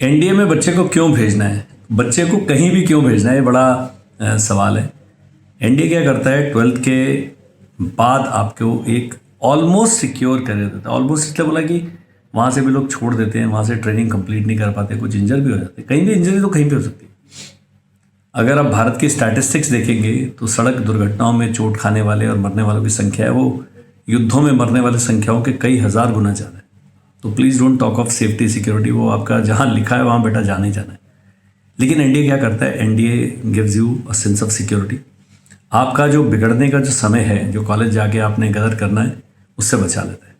NDA में बच्चे को क्यों भेजना है, बच्चे को कहीं भी क्यों भेजना है, ये बड़ा सवाल है। एनडीए क्या करता है, 12th के बाद आपको एक ऑलमोस्ट सिक्योर करियर देता है। ऑलमोस्ट इसलिए बोला कि वहाँ से भी लोग छोड़ देते हैं, वहाँ से ट्रेनिंग कंप्लीट नहीं कर पाते, कुछ इंजर भी हो जाते हैं। कहीं भी इंजरी तो कहीं भी हो सकती है। अगर आप भारत की स्टैटिस्टिक्स देखेंगे तो सड़क दुर्घटनाओं में चोट खाने वाले और मरने वालों की संख्या है वो युद्धों में मरने वाले संख्याओं के कई हज़ार गुना ज़्यादा है। तो please don't talk of safety security, वो आपका जहाँ लिखा है वहाँ बेटा जाना ही जाना है। लेकिन एनडीए क्या करता है, NDA gives you a sense of security. आपका जो बिगड़ने का जो समय है, जो कॉलेज जाके आपने गदर करना है, उससे बचा लेता है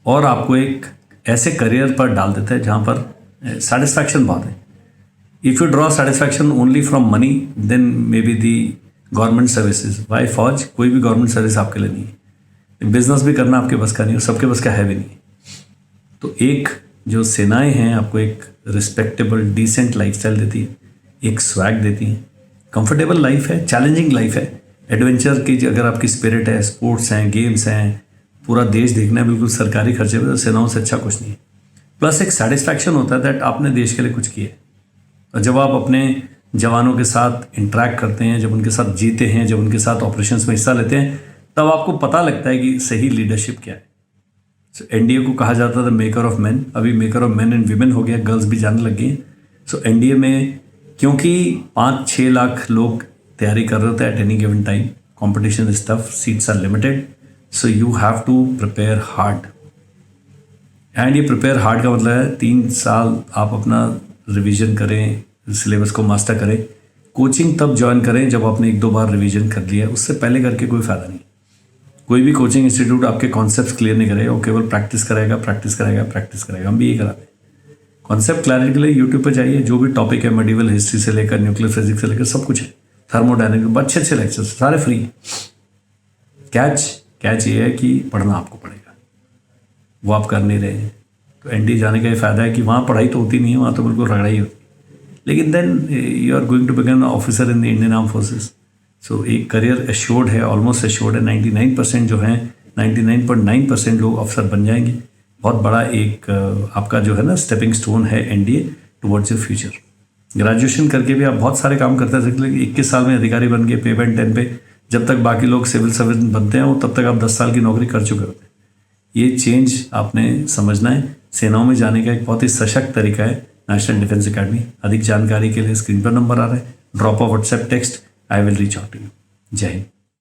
और आपको एक ऐसे करियर पर डाल देता है जहाँ पर सेटिस्फैक्शन बहुत है। If you draw satisfaction only from money then maybe the government services. Why फौज, कोई भी गवर्नमेंट सर्विस आपके लिए नहीं है। बिजनेस भी करना आपके बस का नहीं, और सबके बस का है भी नहीं। तो एक जो सेनाएं हैं आपको एक रिस्पेक्टेबल डिसेंट लाइफस्टाइल देती है, एक स्वैग देती हैं, कंफर्टेबल लाइफ है, चैलेंजिंग लाइफ है, एडवेंचर की अगर आपकी स्पिरिट है, स्पोर्ट्स हैं, गेम्स हैं, पूरा देश देखना है बिल्कुल सरकारी खर्चे पे, तो सेनाओं से अच्छा कुछ नहीं है। प्लस एक सेटिस्फैक्शन होता है दैट आपने देश के लिए कुछ किया है। और जब आप अपने जवानों के साथ इंटरेक्ट करते हैं, जब उनके साथ जीते हैं, जब उनके साथ ऑपरेशंस में हिस्सा लेते हैं, तब आपको पता लगता है कि सही लीडरशिप क्या है। सो एनडीए को कहा जाता था मेकर ऑफ मैन, अभी maker of man and women हो गया, गर्ल्स भी जाने लग गई हैं। सो एनडीए में क्योंकि 5-6 लाख लोग तैयारी कर रहे होते हैं at any given time, competition is tough, seats are limited, so you have to prepare hard. And ये प्रिपेयर हार्ड का मतलब है 3 साल आप अपना रिवीजन करें, सिलेबस को मास्टर करें। कोचिंग तब ज्वाइन करें जब आपने 1-2 बार रिवीजन कर लिया है, उससे पहले करके कोई फ़ायदा नहीं। कोई भी कोचिंग इंस्टीट्यूट आपके कॉन्सेप्ट्स क्लियर नहीं करेगा, वो केवल प्रैक्टिस कराएगा, प्रैक्टिस कराएगा, प्रैक्टिस कराएगा। हम भी ये कराते हैं। कॉन्सेप्ट क्लैरिटी के लिए यूट्यूब पर जाइए, जो भी टॉपिक है मेडिवल हिस्ट्री से लेकर न्यूक्लियर फिजिक्स से लेकर सब कुछ है, थर्मोडायनेमिक्स, अच्छे अच्छे लेक्चर्स सारे फ्री हैं। कैच ये है कि पढ़ना आपको पड़ेगा, वो आप कर नहीं रहे हैं। तो एनडीए जाने का ये फ़ायदा है कि वहाँ पढ़ाई तो होती नहीं है, वहाँ तो बिल्कुल रगड़ाई होती है। लेकिन then you are going to become officer in the Indian arm forces. So एक करियर एश्योर्ड है, ऑलमोस्ट एश्योर्ड है। 99% जो हैं, 99.9% लोग अफसर बन जाएंगे। बहुत बड़ा एक आपका जो है ना स्टेपिंग स्टोन है NDA towards your future. Graduation करके भी आप बहुत सारे काम करते सकते, लेकिन 21 साल में अधिकारी बन गए पे बैंड 10 पे, जब तक बाकी लोग सिविल सर्विस बनते हैं वो तब तक आप 10 साल की नौकरी कर चुके होते हैं। ये चेंज आपने समझना है। सेनाओं में जाने का एक बहुत ही सशक्त तरीका है नेशनल डिफेंस अकेडमी। अधिक जानकारी के लिए स्क्रीन पर नंबर आ रहा है, drop a WhatsApp text, I will reach out to you. जय हिंद।